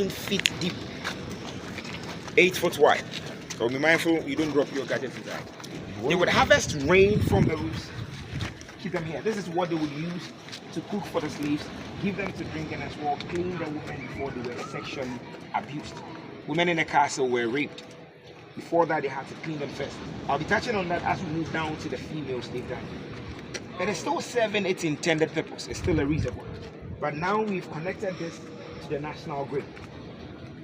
feet deep, 8 foot wide. So be mindful you don't drop your gadgets inside. They would harvest rain from the roofs, keep them here. This is what they would use to cook for the slaves, give them to drink, and as well clean the women before they were sexually abused. Women in the castle were raped. Before that, they had to clean them first. I'll be touching on that as we move down to the female slave time. It is still serving its intended purpose. It's still a reservoir. But now we've connected this to the national grid.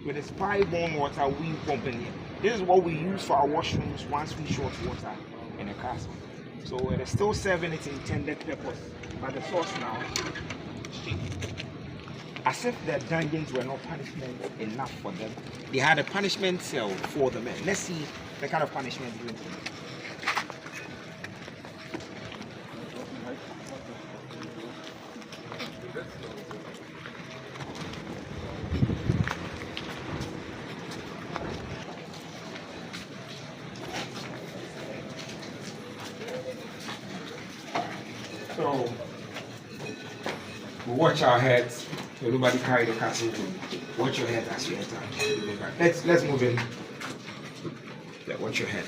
With this pipe-borne water we pump in here. This is what we use for our washrooms once we short water in the castle. So it is still serving its intended purpose. But the source now is changing. As if the dungeons were not punishment enough for them, they had a punishment cell for the men. Let's see the kind of punishment given to them. So we watch our heads. So nobody carry the castle. Watch your head as you enter. Let's move in. Yeah, watch your head.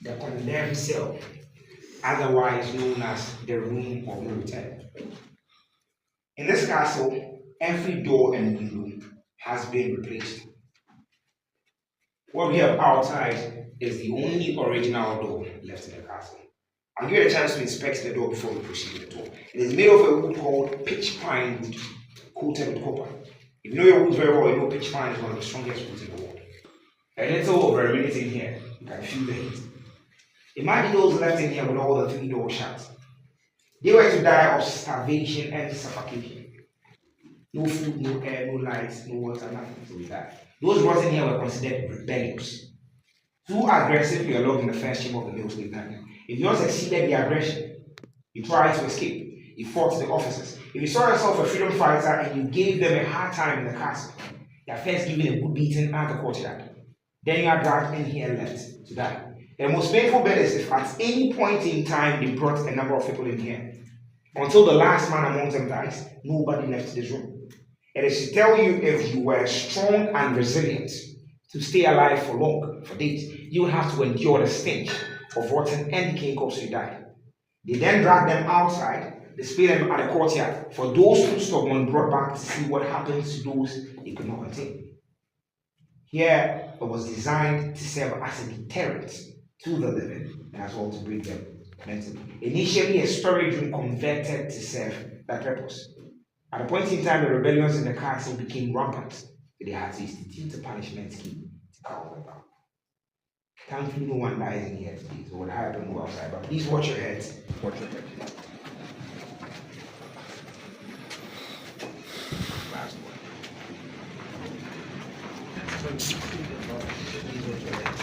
The condemned cell, otherwise known as the room of no return. In this castle, every door and window has been replaced. What we have outside is the only original door left in the castle. I'll give you a chance to inspect the door before we proceed with the tour. It is made of a wood called pitch pine wood, coated with copper. If you know your woods very well, you know pitch pine is one of the strongest woods in the world. A little variability in here, you can feel the heat. Imagine those left in here with all the 3 doors shut. They were to die of starvation and suffocation. No food, no air, no lights, no water, nothing to die. Those brought in here were considered rebellious. Too aggressive, you are locked in the first chamber of the male slave camp. If yours exceeded the aggression, you tried to escape. You fought the officers. If you saw yourself a freedom fighter and you gave them a hard time in the castle, you are first given a good beating at the courtyard. Then you are dragged in here and left to die. The most painful bit is if at any point in time they brought a number of people in here, until the last man among them dies, nobody left this room. It is to tell you if you were strong and resilient to stay alive for long, for days, you would have to endure the stench of rotten and decaying corpse you died. They then dragged them outside, display them at the courtyard for those who stubborn brought back to see what happens to those they could not contain. Here, it was designed to serve as a deterrent to the living and as well to bring them mentally. Initially, a storage room converted to serve that purpose. At a point in time, the rebellions in the castle became rampant. They had to institute a punishment scheme to calm them down. Thankfully, no one dies in here today, so we'll hire them outside. But please watch your heads. Watch your heads. Last one. Please watch your heads.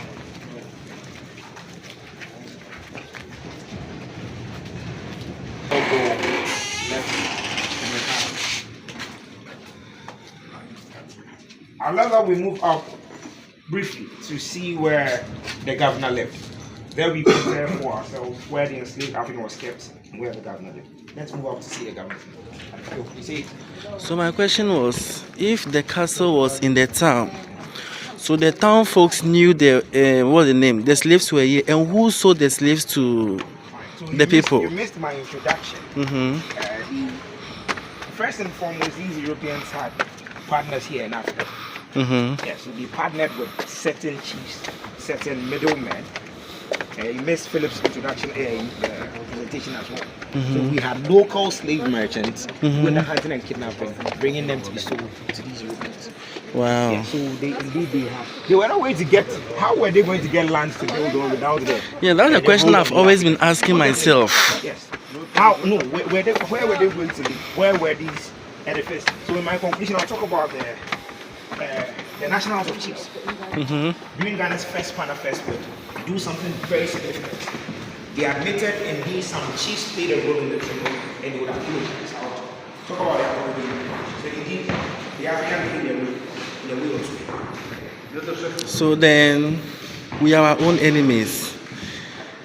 I love that we move up briefly to see where the governor lived. There we prepare for ourselves where the enslaved African was kept and where the governor lived. Let's move up to see the governor. So my question was, if the castle was in the town, so the town folks knew what's the name? The slaves were here, and who sold the slaves to the people? You missed my introduction. First and foremost, these Europeans had partners here in Africa. Yeah, so they partnered with certain chiefs, certain middlemen. You missed Philip's introduction presentation as well. So we had local slave merchants with the hunting and kidnapping, bringing them to be sold to these Europeans. Wow. Yeah, so they indeed they have. They were not going to get. How were they going to get land to build on without the? Yeah, that's a the question road I've and the always land? been asking myself. Yes. How? No. Where were they going to live? Where were these edifices? So in my conclusion, I'll talk about the National House of Chiefs. During Ghana's first Pan-Affairs period, do something very significant. They admitted indeed some chiefs played a role in the trade and they would have killed this out. Talk about their role. So indeed, the African played their role in a way or two. So then we are our own enemies.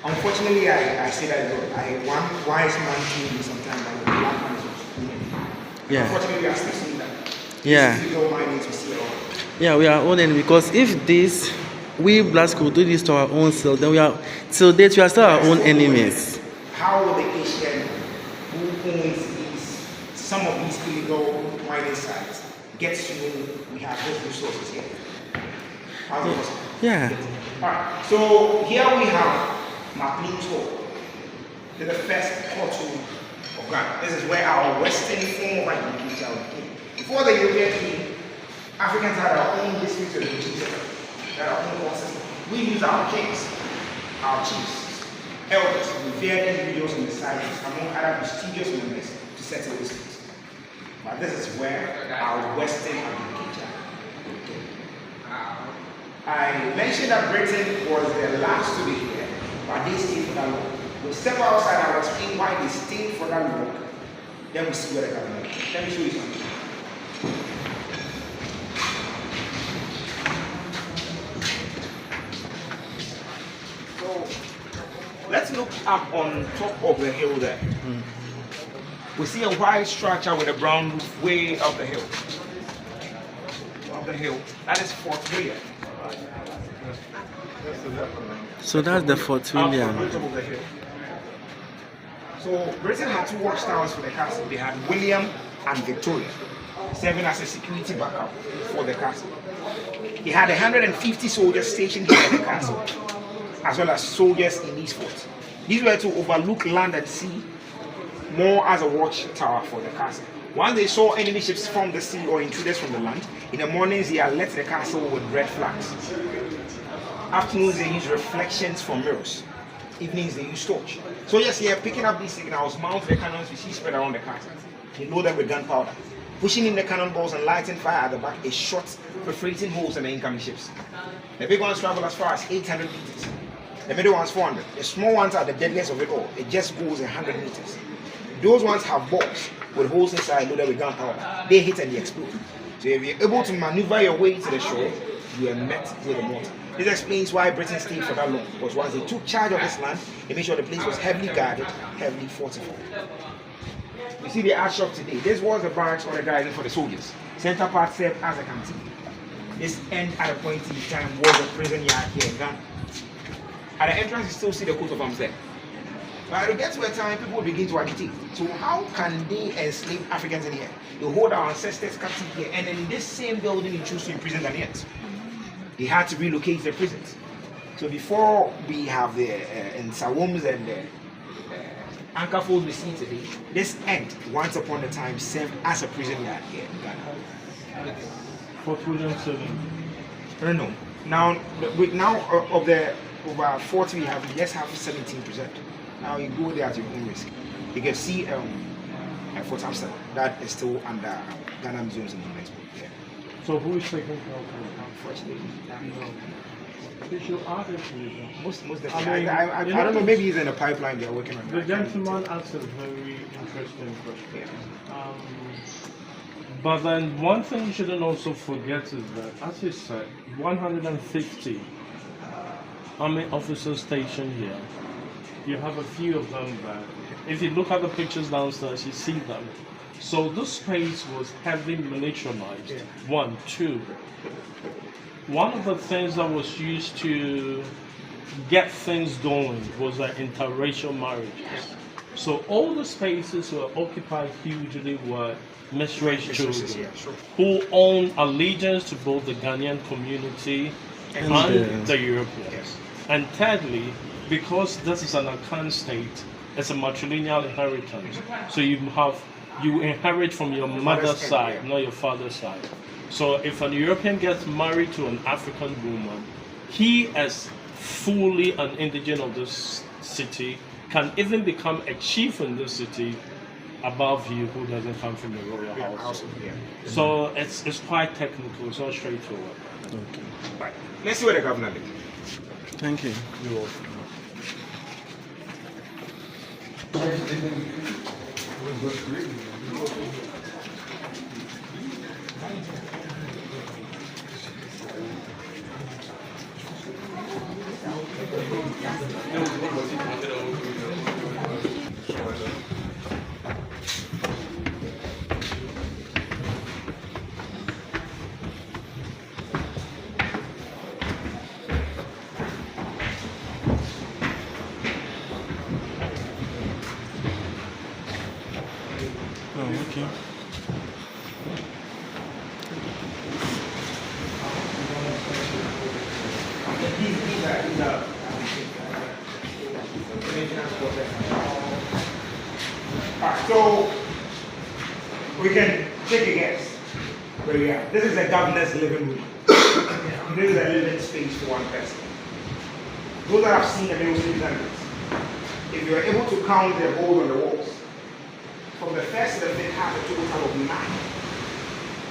Unfortunately, I say that one wise man told me sometimes that the black man is also. Yeah. Unfortunately, we are still seeing that. Yeah. This is the mind to see it all. Yeah, we are our own enemy because if this we blacks could do this to our own self, then we are till date we are still our own enemies. How will the Asian who owns these some of these illegal mining sites get to when we have those resources here? How's it possible? Yeah. Alright, so here we have McLean's Hall. This is the first portal of Ghana. This is where our Western form of agriculture came. Before the European came, Africans had our own districts of agriculture, had our own court system. We used our kings, our chiefs, elders, revered individuals in the science, among other prestigious members, to settle disputes. But this is where our Western agriculture came. I mentioned that Britain was the last to be here, but they stayed for that long. We'll step outside and explain why they stayed for that long. Then we see where they're coming. Let me show you something. So let's look up on top of the hill there. We see a white structure with a brown roof way up the hill. Up the hill. That is Fort William. So that's the Fort William. So Britain had two watchtowers for the castle. They had William and Victoria, serving as a security backup for the castle. He had 150 soldiers stationed here in the castle, as well as soldiers in these forts. These were to overlook land and sea, more as a watchtower for the castle. Once they saw enemy ships from the sea or intruders from the land, in the mornings they alert the castle with red flags. Afternoons they use reflections from mirrors. Evenings they use torch. So yes, here picking up these signals, mount the cannons we see spread around the castle. They load them with gunpowder. Pushing in the cannonballs and lighting fire at the back is shot, perforating holes in the incoming ships. The big ones travel as far as 800 meters. The middle ones 400. The small ones are the deadliest of it all. It just goes 100 meters. Those ones have balls with holes inside loaded with gunpowder. They hit and they explode. So if you're able to maneuver your way to the shore, you are met with a mortar. This explains why Britain stayed for that long. Because once they took charge of this land, they made sure the place was heavily guarded, heavily fortified. You see the art shop today. This was the barracks or the garrison for the soldiers. Center part served as a canteen. This end at a point in time was a prison yard here in Ghana. At the entrance, you still see the coat of arms there. But it gets to a time people begin to agitate. So how can they enslave Africans in here? They hold our ancestors captive here, and in this same building, you choose to imprison Ghanaians. They had to relocate the prisons. So before we have the Nsawoms and the Ankafolds we see today, this end, once upon a time, served as a prison yard here in Ghana. Fort William 7. I don't know. Now, of the over 40 we have, we just have 17%. Now you go there at your own risk. You can see Fort Amsterdam, that is still under Ghana Museums and UNESCO. Yeah. So who is taking care of it? Unfortunately, They should add it to it. most I mean, I don't know, maybe he's in the pipeline, they're working on The that. gentleman asked a very interesting question. But then one thing you shouldn't also forget is that, as he said, 150 army officers stationed here. You have a few of them there. If you look at the pictures downstairs, you see them. So this space was heavily militarized. Yeah. 1, 2. One of the things that was used to get things going was interracial marriages. So all the spaces were occupied hugely were mixed-race children who own allegiance to both the Ghanaian community and the Europeans. And thirdly, because this is an Akan state, it's a matrilineal inheritance. So you inherit from your mother's side, not your father's side. So if an European gets married to an African woman, he as fully an indigent of this city can even become a chief in this city above you who doesn't come from the royal house. Yeah. So it's quite technical, it's not straightforward. Okay. Right. Let's see what the governor did. Thank you. You're welcome. Oh, okay. Alright, so we can take a guess where we are. This is a governor's living room. This is a living space for one person. Those that have seen the Middle East examples, if you are able to count the holes on the walls, from the first to the fifth have a total of 9.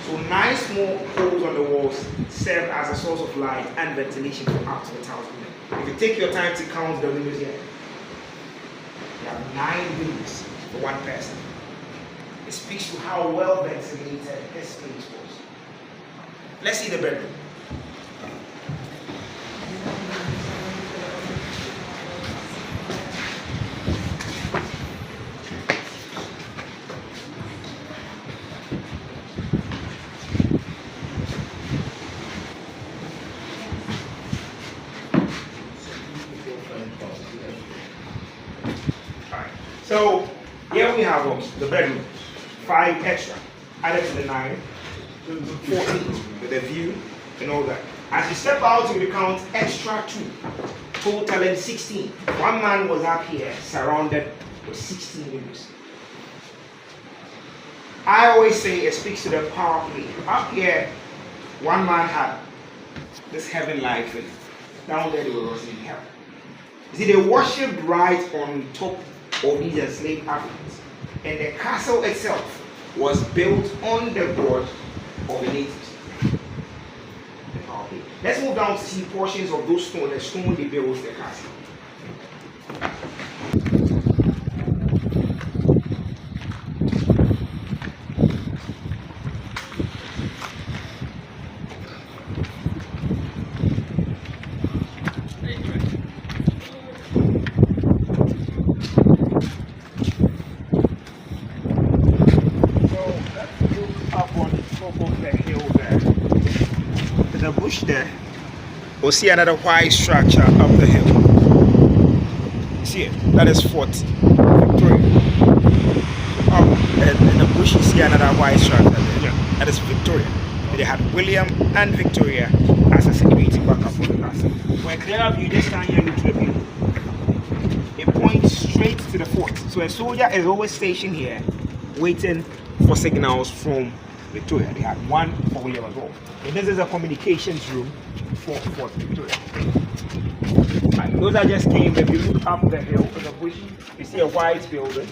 So 9 small holes on the walls serve as a source of light and ventilation for up to 1,000 men. If you take your time to count the windows here, there are 9 windows for one person. It speaks to how well ventilated this space was. Let's see the bedroom. So here we have the bedroom, 5 extra, added to the 9, 14 with the view and all that. As you step out, you will count extra 2, totaling 16. One man was up here, surrounded with 16 windows. I always say it speaks to the power play. Up here, one man had this heaven life, and down there they were receiving hell. You see, they worshipped right on top of these enslaved Africans, and the castle itself was built on the god of the natives. Okay. Let's move down to see portions of those stones, the stone they built the castle. There, we'll see another white structure up the hill. See it? That is Fort Victoria. And in the bush, you see another white structure there. Yeah. That is Victoria. They had William and Victoria as a security backup for the castle. When clear view, this time here into the view, it points straight to the fort. So a soldier is always stationed here, waiting for signals from Victoria. They had one for William as well. And this is a communications room for Fort Victoria. And those that just came, if you look up the hill in the bush, you see a white building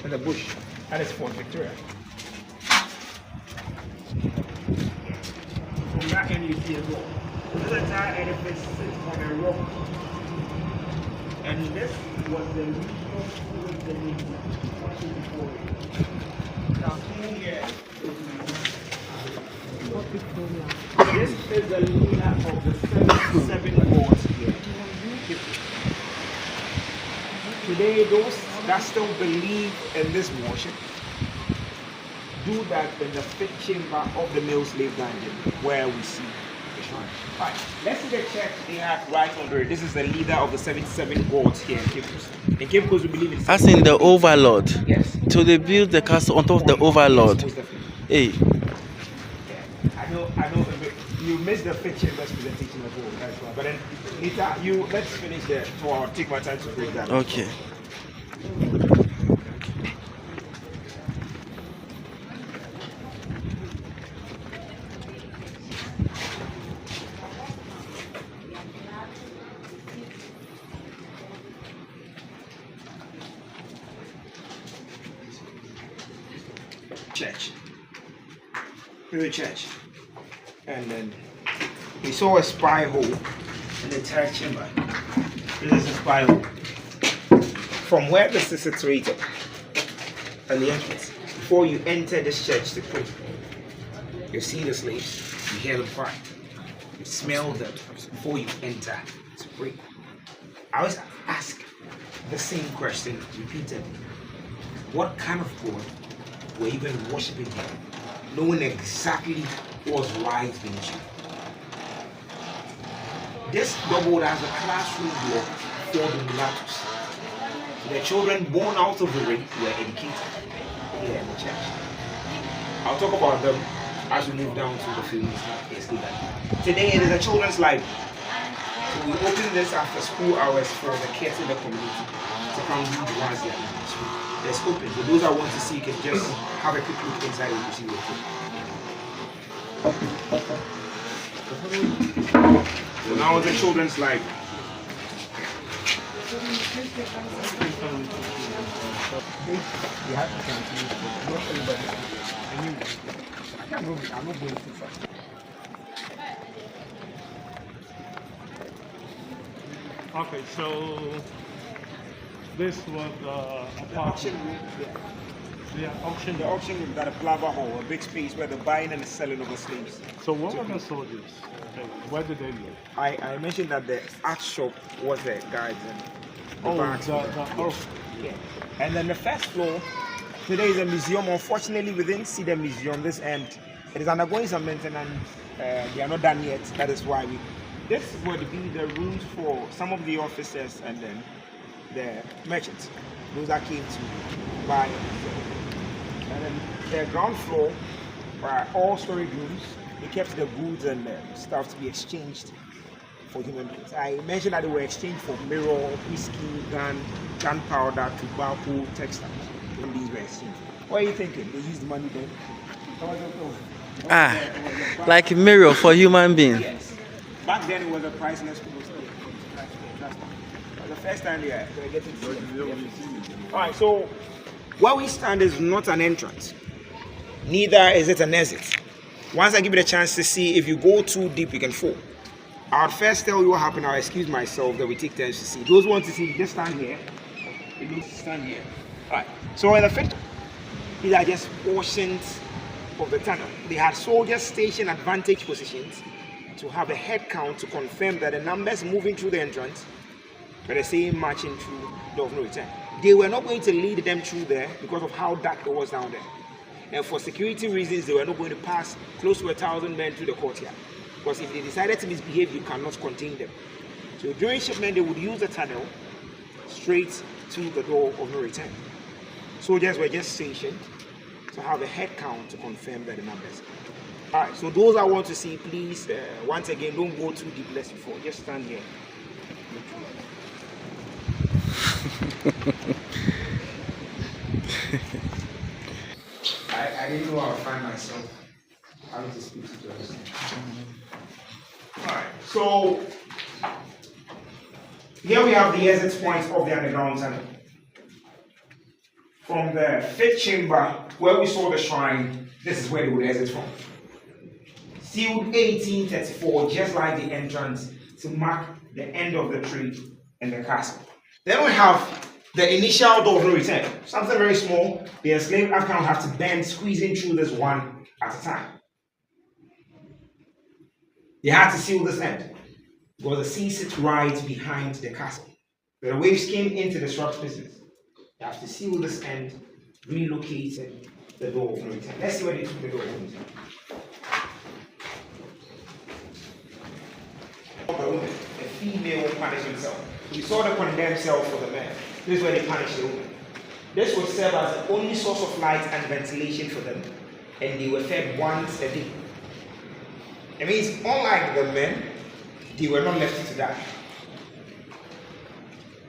in the bush. That is Fort Victoria. From back end you see a rock. This entire edifice sits on a rock. And this was the regional school of the Navy. Now here this is the leader of the 7 boards here. Today, those that still believe in this worship do that in the 5th chamber of the male slave dungeon where we see the shrine. Right, let's see the church they have right under it. This is the leader of the 77 gods here in Cape Coast. In Cape Coast, we believe in as in the overlord. Yes. So they built the castle on top of the overlord. Yes, Hey. I know, you missed the 5th chamber's presentation as well. That's why. But then later, let's finish there. So I'll take my time to break that. Okay. church. To the church. And then we saw a spy hole in the third chamber. This is a spy hole. From where this is situated at the entrance, before you enter this church to pray, you see the slaves, you hear them cry, you smell them before you enter to pray. I always ask the same question repeatedly. What kind of God were you going to worship in here, knowing exactly what was right beneath you? This doubled as a classroom door for the mulattoes. The children born out of the ring were educated here in the church. I'll talk about them as we move down to the field. Today it is a children's library. So we open this after school hours for the kids in the community to come read the ones that are in school. It's open. For those that want to see, you can just have a quick look inside and you see what it is. So now it's a children's library. Okay, so this was The auction room, auction. the auction room got a plaza hall, a big space where the buying and the selling of the slaves. So what were the soldiers? Okay, where did they live? I mentioned that the art shop was the guides and Oh, bags. Yeah. And then the first floor, today is a museum. Unfortunately, we didn't see the museum this end. It is undergoing some maintenance. They are not done yet. That is why this would be the rooms for some of the officers and then the merchants, those that came to buy. And then the ground floor are all storage rooms. They kept the goods and stuff to be exchanged for human beings. I mentioned that they were exchanged for mirror, whiskey, gunpowder, tobacco, textiles. And these were exchanged. What are you thinking? They used money then? Like a mirror for human being. Yes. Back then it was a priceless commodity. The first time they were getting to Alright, so where we stand is not an entrance. Neither is it an exit. Once I give you the chance to see, if you go too deep, you can fall. I'll first tell you what happened. I'll excuse myself that we take turns to see. Those who want to see, just stand here. You need to stand here. Alright. So in the fifth, these are just portions of the tunnel. They had soldiers stationed at vantage positions to have a head count to confirm that the numbers moving through the entrance were the same marching through the door of no return. They were not going to lead them through there because of how dark it was down there. And for security reasons, they were not going to pass close to 1,000 men through the courtyard. Because if they decided to misbehave, you cannot contain them. So during shipment, they would use the tunnel straight to the door of no return. Soldiers were just stationed to have a head count to confirm that the numbers. Alright, so those I want to see, please, once again, don't go too deep less before. Just stand here. I didn't know I would find myself having to speak to others. Alright, so here we have the exit points of the underground tunnel. From the fifth chamber where we saw the shrine, this is where they would exit from. Sealed 1834, just like the entrance, to mark the end of the tree in the castle. Then we have the initial door of no return, something very small. The enslaved African will have to bend, squeezing through this one at a time. They had to seal this end because the sea sits right behind the castle. The waves came in to disrupt business. They have to seal this end, relocating the door of no return. Let's see where they took the door of no return. A female punishment cell. We saw the condemned cell for the men. This is where they punish the women. This would serve as the only source of light and ventilation for them, and they were fed once a day. It means, unlike the men, they were not left to die.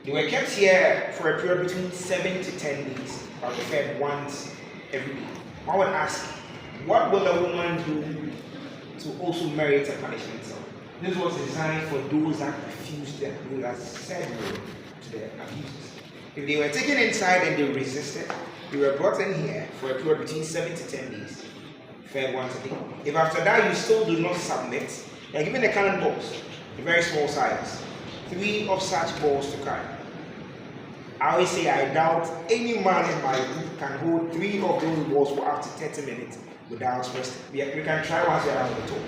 They were kept here for a period between 7 to 10 days, but were fed once every day. I would ask, what will a woman do to also merit a punishment cell? This was designed for those that refused them, those that said no to their abuses. If they were taken inside and they resisted, they were brought in here for a period between 7 to 10 days. Fed once a day. If after that you still do not submit, they are given the cannon balls, a very small size, 3 of such balls to carry. I always say I doubt any man in my group can hold 3 of those balls for up to 30 minutes without resting. We can try once we are on the top.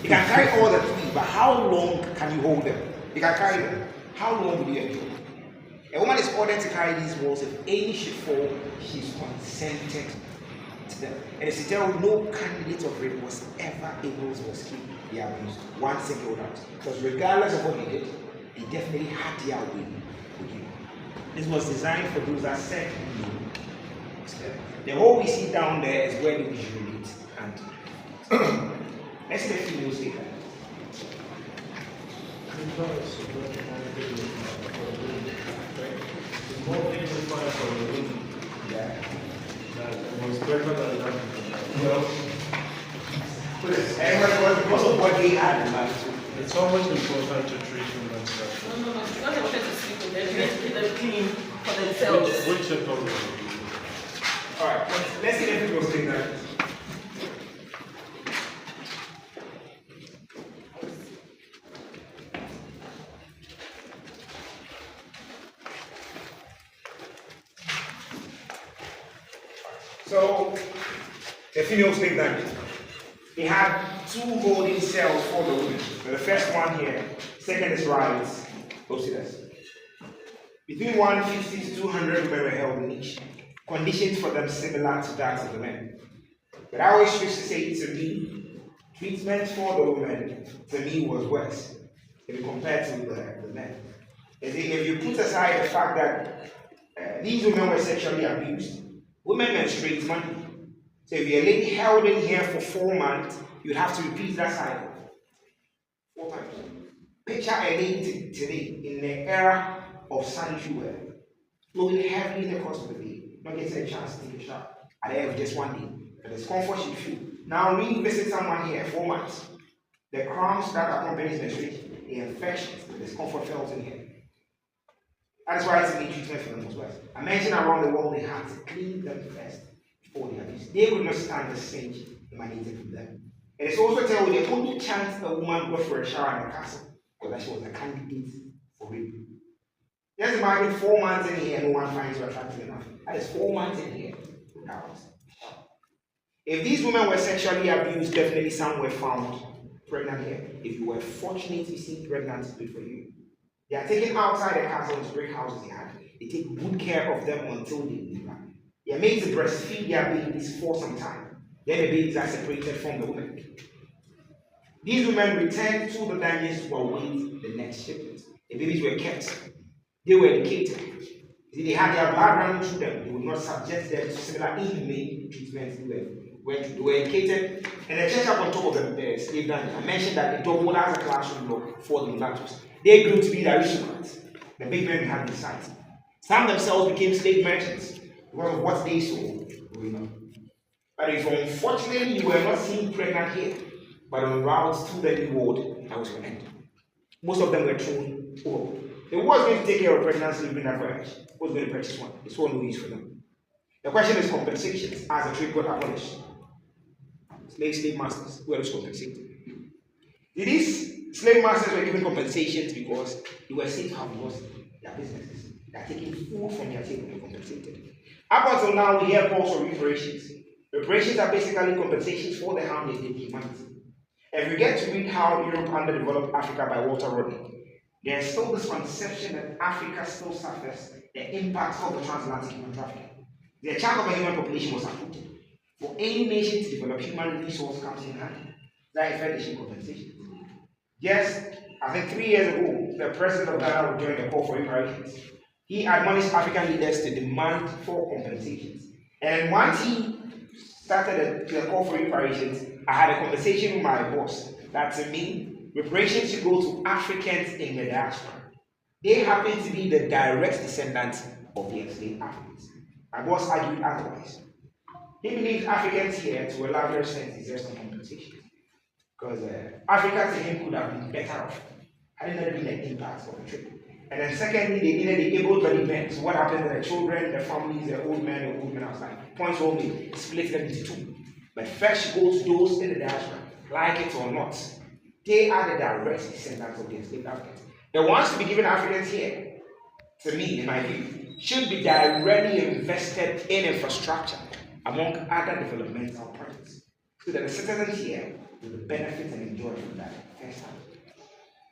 You can carry all the 3, but how long can you hold them? You can carry them. How long will you endure? A woman is ordered to carry these balls. If any should fall, she is consented to them. And as you tell, no candidate of rape was ever able to escape the abuse. One single out. Because regardless of what they did, they definitely had their way with you. This was designed for those that said no. The hole we see down there is where they urinate. And let's see the female statement. More dignified for the women. Yeah. That was better than that. Well, Everyone, because of what they had in mind. it's always important to treat women separately. No, because they wanted to sleep with them, they keep them clean for themselves. Which is probably. Alright, let's see the people statement. So, the female slave diamond. They had 2 holding cells for the women. So the first one here, second is right. Go see this. Between 150 to 200 women were held in each. Conditions for them similar to that of the men. But I always used to say to me, treatment for the women to me was worse if you compare to the men. As if you put aside the fact that these women were sexually abused, women menstruate monthly. So if you're a lady held in here for 4 months, you'd have to repeat that cycle 4 times. Picture a lady today in the era of sanitary wear, flowing heavily in the course of the day, not getting a chance to take a shower at the end of just 1 day. The discomfort she feel. Now revisit someone here 4 months. The cramps that accompanies menstruation, the infections, the discomfort felt in here. That's why it's a treatment for them as well. I mentioned around the world they had to clean them first before the abuse. They could not stand the stench emanating from them. And it's also tell you the only chance a woman got for a shower in the castle was that she was a candidate for rape. Just imagine 4 months in here, no one finds you attractive enough. That is 4 months in here without. If these women were sexually abused, definitely some were found pregnant here. If you were fortunate to see pregnant, good for you. They are taken outside the castle into brick houses they had. They take good care of them until they leave back. They are made to breastfeed their babies for some time. Then the babies are separated from the women. These women returned to the dungeons to await the next shipment. The babies were kept. They were educated. They had their blood running through them. They would not subject them to similar inhumane treatments. They were educated. And the church up on top of the slave dungeon, I mentioned that they doubled as a classroom block for the mulattoes. They grew to be the aristocrats. The big men had in sight. Some themselves became slave merchants because of what they saw going on. But if unfortunately you were not seen pregnant here, but on route to the new world, that was your end. Most of them were thrown overboard. Who was going to take care of pregnancy during that voyage? Who was going to purchase one? It's one who is for them. The question is compensations as the trade got abolished. Slave masters, who are those compensated? These slave masters were given compensations because they were said to have lost their businesses. They are taking food from their table and compensated. Up until now, we hear calls for reparations. Reparations are basically compensations for the harm they did to humanity. If you get to read How Europe Underdeveloped Africa by Walter Rodney, there is still this conception that Africa still suffers the impact of the transatlantic human trafficking. The chunk of the human population was uprooted. For any nation to develop, human resource comes in hand. That is federation compensation. Yes, I think 3 years ago, the president of Ghana would join the call for reparations. He admonished African leaders to demand for compensations. And once he started the call for reparations, I had a conversation with my boss that to me, reparations should go to Africans in the diaspora. They happen to be the direct descendants of the enslaved Africans. My boss argued otherwise. He believes Africans here, to a larger sense, deserve some compensation. Because Africa to him could have been better off had it not been the impact of the trade. And then secondly, they needed the able-bodied men. So what happened to the children, the families, the old men outside? Points were made, split them into two. But first goes those in the diaspora, like it or not. They are the direct descendants of the enslaved Africans. The ones to be given Africans here, to me, in my view, should be directly invested in infrastructure among other developmental projects, so that the citizens here will benefit and enjoy from that first time.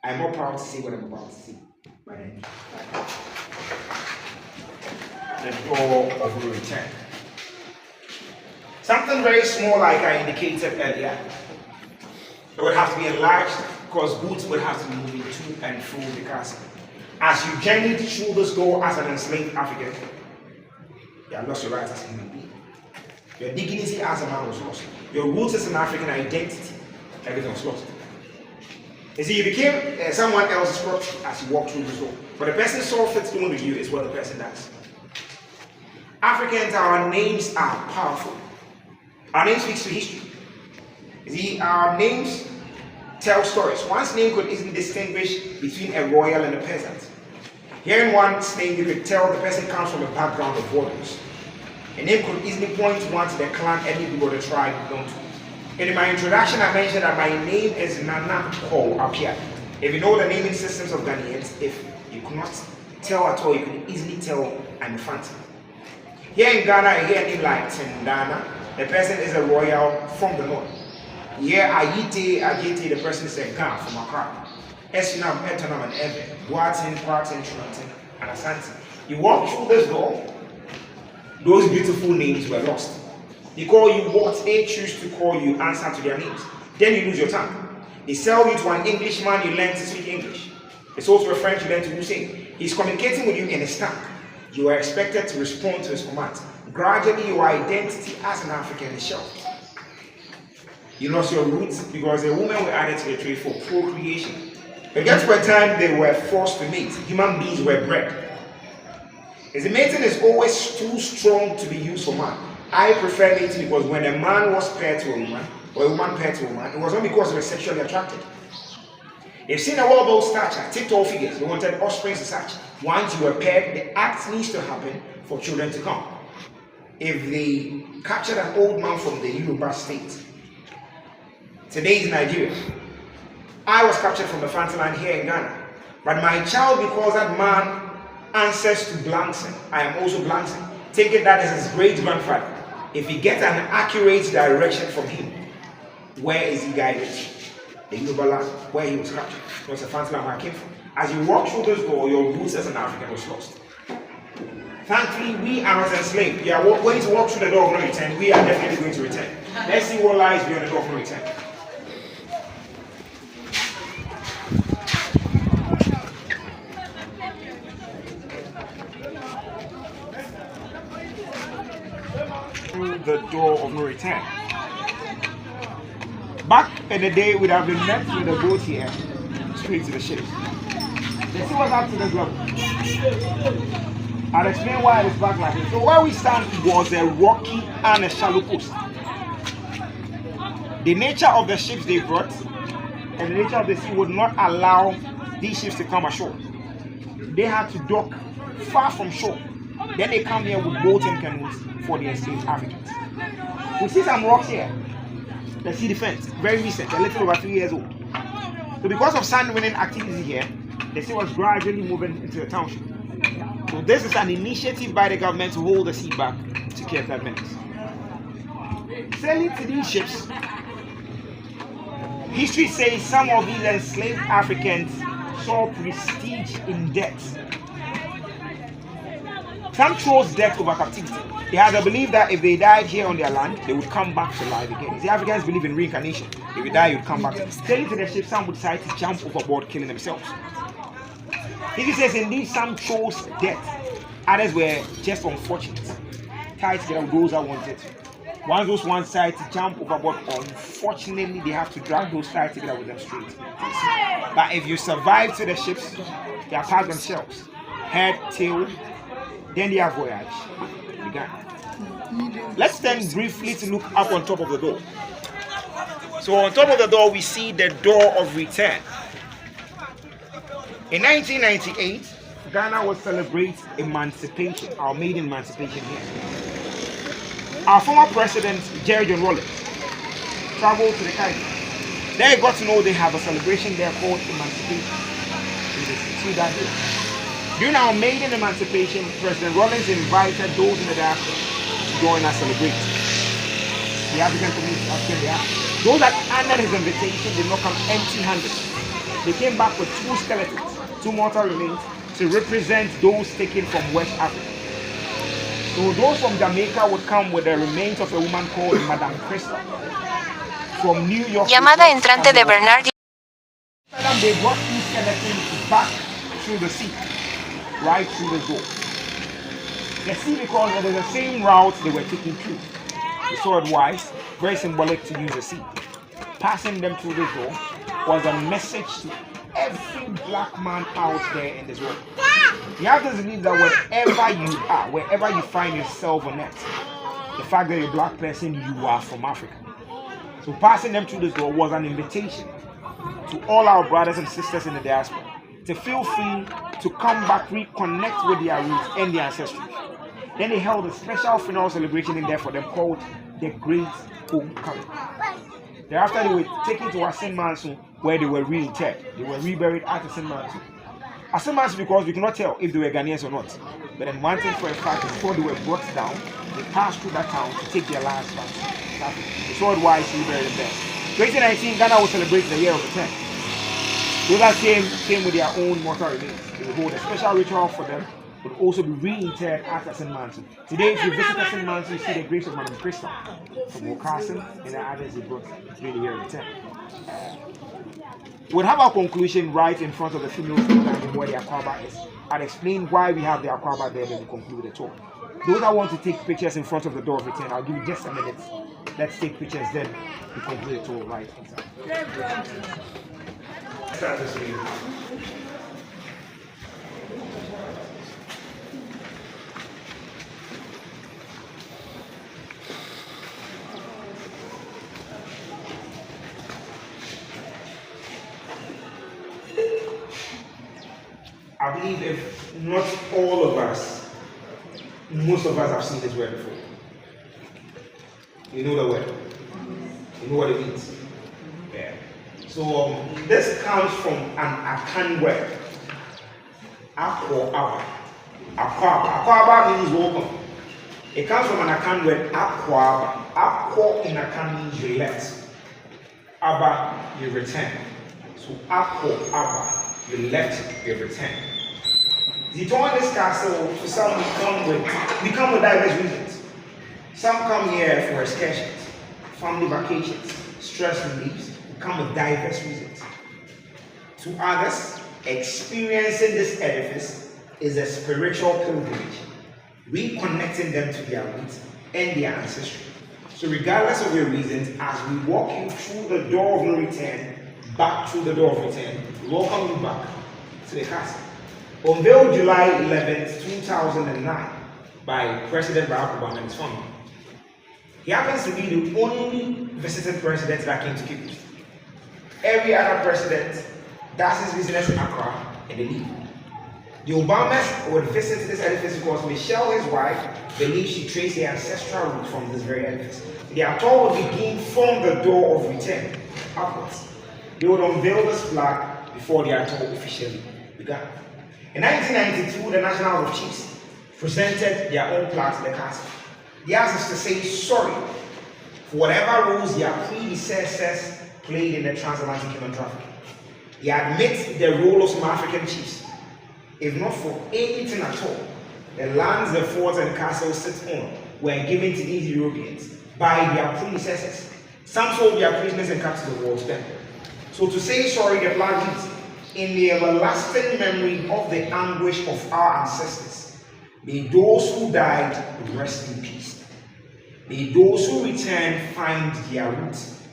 I'm more proud to say what I'm about to say. But then, the door of no return. Something very small, like I indicated earlier. It would have to be enlarged because goods would have to be moving to and through the castle. As you journeyed through this door as an enslaved African, you have lost your rights as a human being. Your dignity as a man was lost. Your roots as an African identity, everything was lost. You see, you became someone else's property as you walked through this door. But the person saw fit doing with you is what the person does. Africans, our names are powerful. Our name speaks to history. You see, our names tell stories. One's name could easily distinguish between a royal and a peasant. Hearing one's name, you could tell the person comes from a background of warriors. A name could easily point one to the clan, any people, the tribe belong to. And in my introduction, I mentioned that my name is Nana Ko Apia. If you know the naming systems of Ghanaians, if you could not tell at all, you can easily tell I'm Fanti. Here in Ghana, I hear a name like Tendana. The person is a royal from the north. Here, Ajite, the person is a Ghan from Accra. Esinam, Etonam, and Ebe, Boatin, Partin, Trontin, and Asante. You walk through this door, those beautiful names were lost. They call you what they choose to call you, answer to their names. Then you lose your tongue. They sell you to an Englishman, you learn to speak English. They sold to a French, you learn to sing. He's communicating with you in his tongue. You are expected to respond to his commands. Gradually, your identity as an African is shelved. You lost your roots because a woman were added to the trade for procreation. But guess what time they were forced to mate? Human beings were bred. As the mating is always too strong to be used for man. I prefer mating because when a man was paired to a woman, or a woman paired to a man, it was not because they were sexually attracted. They've seen a well-built stature, take tall figures, they wanted offspring as such. Once you were paired, the act needs to happen for children to come. If they captured an old man from the Yoruba state, today's Nigeria, I was captured from the Fantaland here in Ghana, but my child, because that man answers to Blankson, I am also Blankson, thinking that is his great-grandfather. If he gets an accurate direction from him, where is he guided? The Yoruba land, where he was captured. It was the Fantaland where I came from. As you walk through this door, your roots as an African was lost. Thankfully, we are not enslaved. We are going to walk through the door of no return. We are definitely going to return. Let's see what lies beyond the door of no return. Through the door of no return. Back in the day, we'd have been met with a boat here, straight to the ship. Let's see what's up to this level. I'll explain why it is back like this. So where we stand was a rocky and a shallow coast. The nature of the ships they brought and the nature of the sea would not allow these ships to come ashore. They had to dock far from shore. Then they come here with boats and canoes for the enslaved Africans. We see some rocks here. The sea defense, very recent, a little over 3 years old. So because of sand winning activity here, the sea was gradually moving into the township. So this is an initiative by the government to hold the sea back to keep that menace. Sailing to these ships, history says some of these enslaved Africans saw prestige in death. Some chose death over captivity. They had a belief that if they died here on their land, they would come back to life again. The Africans believe in reincarnation. If you die, you'd come back. Sailing to the ship, some would decide to jump overboard, killing themselves. History says indeed some chose death. Others were just unfortunate. Tied together with those that wanted to. Once those ones decide to jump overboard, unfortunately they have to drag those tied together with them straight. But if you survive to the ships, they are part themselves. Head, tail, then their voyage began. Let's then briefly to look up on top of the door. So on top of the door we see the door of return. In 1998, Ghana will celebrate emancipation, our maiden emancipation here. Our former president, Jerry John Rawlings, traveled to the Caribbean. There he got to know they have a celebration there called Emancipation. See that here. During our maiden emancipation, President Rawlings invited those in the diaspora to join us celebrate. The African community, African diaspora. Those that honored his invitation did not come empty-handed. They came back with 2 skeletons, 2 mortal remains, to represent those taken from West Africa. So those from Jamaica would come with the remains of a woman called Madame Crystal. From New York. Llamada entrante de Bernard. They brought 2 skeletons back through the sea, right through the door. The sea, because it is the same route they were taking through. The sword wise, very symbolic to use the sea. Passing them through the door was a message to every black man out there in this world. You have to believe that wherever you are, wherever you find yourself on earth, the fact that you're a black person, you are from Africa. So passing them through this door was an invitation to all our brothers and sisters in the diaspora to feel free to come back, reconnect with their roots and their ancestry. Then they held a special funeral celebration in there for them called the Great Homecoming. Thereafter, they were taken to Asin Mansu, where they were reinterred. They were reburied at Asin Mansu. Asin Mansu, because we cannot tell if they were Ghanaians or not. But then one thing for a fact, before they were brought down, they passed through that town to take their last back. The sword wise reburied them there. 2019, Ghana will celebrate the year of the 10th. Those that came with their own mortal remains. They will hold a special ritual for them, but also be reinterred at Asin Mansu. Today, if you visit Asin Mansu, you see the graves of Madame Crystal from Castle and the others they brought during the year of the 10th. We'll have our conclusion right in front of the female stand where the Akwaba is. I'll explain why we have the Akwaba there when we conclude the talk. Those that want to take pictures in front of the door of return, I'll give you just a minute. Let's take pictures, then we conclude the talk right inside. Start this video. I believe if not all of us, most of us have seen this word before. You know the word. You know what it means. Yeah. So this comes from an Akan word. Akwa-aba. Akwa-aba means welcome. It comes from an Akan word, Akwa-aba. Akwa in Akan means you left. Aba, you return. So Akwa-aba. You left, you return. The Huniah Castle, for some, we come with diverse reasons. Some come here for excursions, family vacations, stress reliefs. We come with diverse reasons. To others, experiencing this edifice is a spiritual pilgrimage, reconnecting them to their roots and their ancestry. So regardless of your reasons, as we walk you through the door of no return, back through the door of return, we welcome you back to the castle. Unveiled July 11th, 2009 by President Barack Obama and his family. He happens to be the only visiting president that came to Cape Coast. Every other president does his business in Accra and they leave. The Obamas would visit this edifice because Michelle, his wife, believes she traced their ancestral roots from this very edifice. Their tour would begin from the door of return upwards. They would unveil this flag before their tour officially began. In 1992, the National House of Chiefs presented their own plaques to the castle. They asked us to say sorry for whatever roles their predecessors played in the transatlantic human trafficking. They admit the role of some African chiefs. If not for anything at all, the lands the forts and castles sit on were given to these Europeans by their predecessors. Some sold their prisoners and captives of war to them. So to say sorry, the flag reads, in the everlasting memory of the anguish of our ancestors, may those who died rest in peace. May those who return find their roots.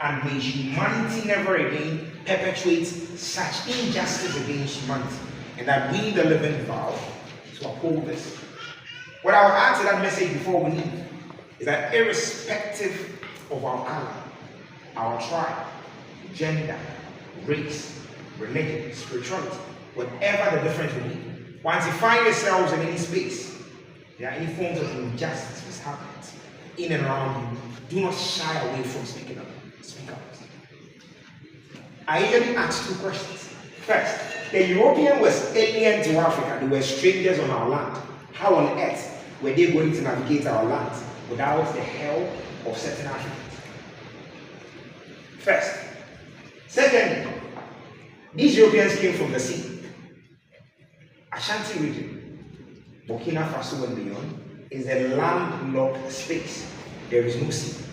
And may humanity never again perpetuate such injustice against humanity. And that we, the living, vow to uphold this. What I would add to that message before we leave is that irrespective of our color, our tribe, gender, race, religion, spirituality, whatever the difference will be, Once you find yourselves in any space, there are any forms of injustice which happens in and around you, do not shy away from speaking up. Speak up. I usually ask 2 questions. First, the European was alien to Africa. They were strangers on our land. How on earth were they going to navigate our land without the help of certain Africans? First. Secondly, these Europeans came from the sea. Ashanti region, Burkina Faso and beyond, is a landlocked space. There is no sea.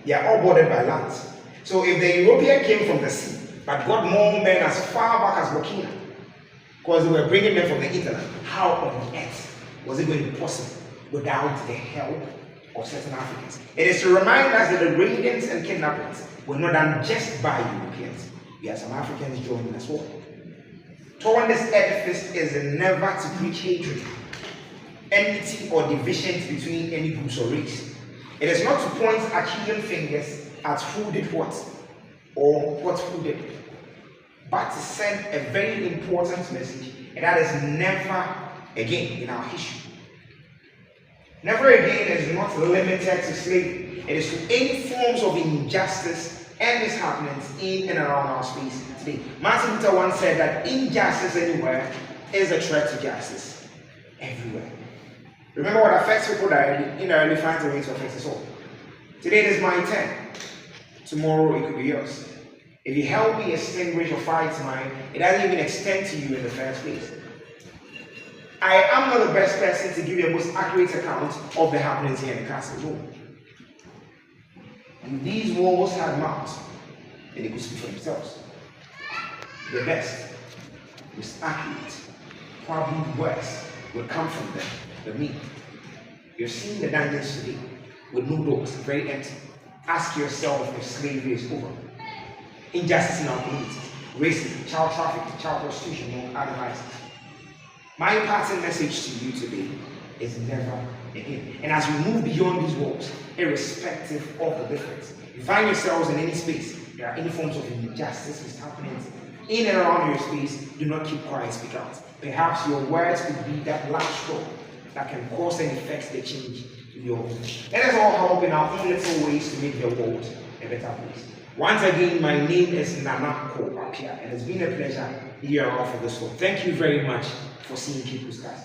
They are all bordered by land. So if the European came from the sea, but got more men as far back as Burkina, because they were bringing them from the hinterland, how on earth was it going to be possible without the help of certain Africans? It is to remind us that the raidings and kidnappings were not done just by Europeans. We have some Africans joining as well. Toward this edifice is never to preach hatred, enmity, or divisions between any groups or race. It is not to point accusing fingers at who did what or what who did, but to send a very important message, and that is never again in our history. Never again is not limited to slavery. It is to any forms of injustice and mishappenings in and around our space today. Martin Luther once said that injustice anywhere is a threat to justice everywhere. Remember what affects people directly finds a way to affect us all. Today it is my turn. Tomorrow it could be yours. If you help me extinguish or fight mine, it doesn't even extend to you in the first place. I am not the best person to give you a most accurate account of the happenings here in the castle. No. And these walls had mouths, and they could speak for themselves. The best, most accurate, probably worse, will come from them than me. You're seeing the dungeons today with no doors, very empty. Ask yourself if slavery is over. Injustice in our communities, racism, child trafficking, child prostitution, among other vices. My parting message to you today is never again. And as we move beyond these walls, irrespective of the difference, you find yourselves in any space, there are any forms of injustice which is happening in and around your space, do not keep quiet, speak out. Perhaps your words could be that last straw that can cause and effect the change in your home. Let us all help in our own little ways to make the world a better place. Once again, my name is Nana Ko Apia, and it's been a pleasure here off of this one. Thank you very much for seeing Keep Stars.